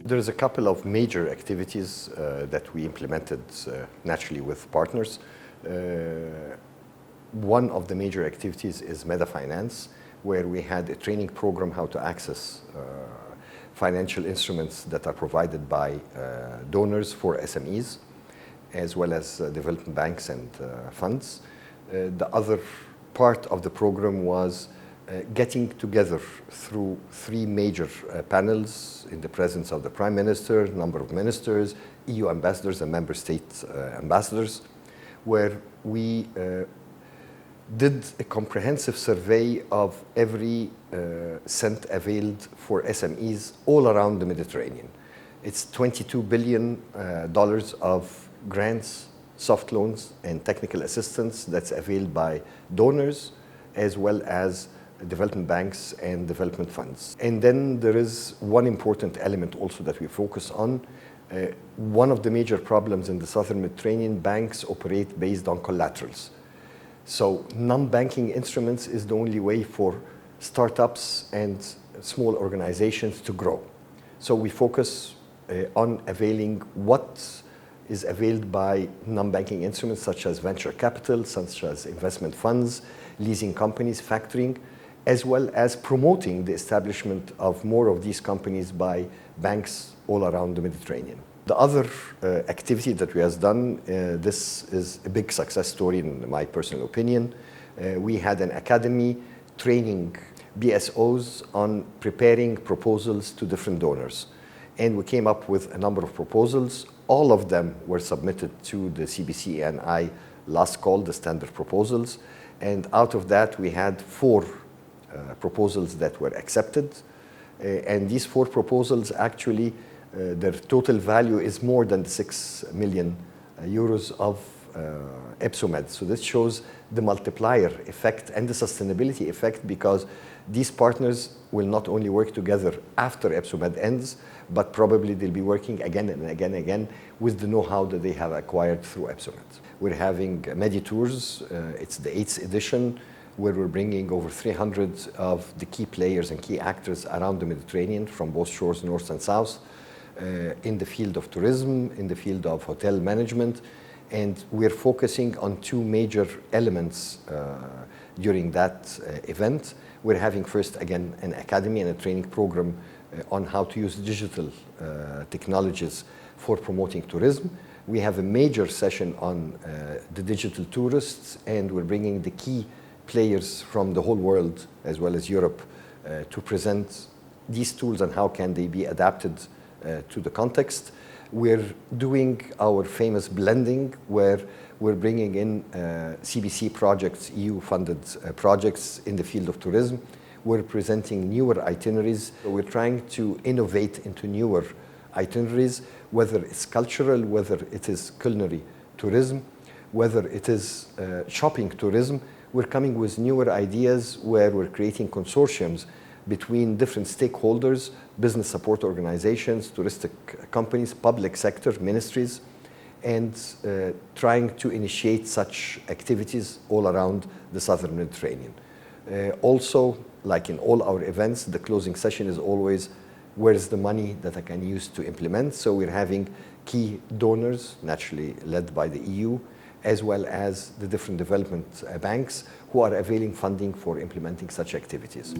There's a couple of major activities that we implemented naturally with partners. One of the major activities is Meta Finance, where we had a training program how to access financial instruments that are provided by donors for SMEs, as well as development banks and funds. The other part of the program was getting together through three major panels in the presence of the Prime Minister, a number of ministers, EU ambassadors and member state ambassadors, where we did a comprehensive survey of every cent availed for SMEs all around the Mediterranean. It's $22 billion of grants, soft loans, and technical assistance that's availed by donors, as well as development banks and development funds. And then there is one important element also that we focus on. One of the major problems in the Southern Mediterranean, banks operate based on collaterals. So non-banking instruments is the only way for startups and small organizations to grow. So we focus on availing what is availed by non-banking instruments such as venture capital, such as investment funds, leasing companies, factoring, as well as promoting the establishment of more of these companies by banks all around the Mediterranean. The other activity that we have done, this is a big success story in my personal opinion. We had an academy training BSOs on preparing proposals to different donors. And we came up with a number of proposals. All of them were submitted to the CBC&I last call, the standard proposals. And out of that, we had four proposals that were accepted. And these four proposals actually, their total value is more than the 6 million euros of EBSOMED. So this shows the multiplier effect and the sustainability effect, because these partners will not only work together after EBSOMED ends, but probably they'll be working again and again and again with the know-how that they have acquired through EBSOMED. We're having Meditours, it's the 8th edition, where we're bringing over 300 of the key players and key actors around the Mediterranean from both shores, north and south, in the field of tourism, in the field of hotel management. And we're focusing on two major elements during that event. We're having first, again, an academy and a training program on how to use digital technologies for promoting tourism. We have a major session on the digital tourists, and we're bringing the key players from the whole world, as well as Europe, to present these tools and how can they be adapted to the context. We're doing our famous blending, where we're bringing in CBC projects, EU-funded projects in the field of tourism. We're presenting newer itineraries. We're trying to innovate into newer itineraries, whether it's cultural, whether it is culinary tourism, whether it is shopping tourism. We're coming with newer ideas where we're creating consortiums between different stakeholders, business support organizations, touristic companies, public sector, ministries, and trying to initiate such activities all around the Southern Mediterranean. Also, like in all our events, the closing session is always, where is the money that I can use to implement? So we're having key donors, naturally led by the EU, as well as the different development banks who are availing funding for implementing such activities.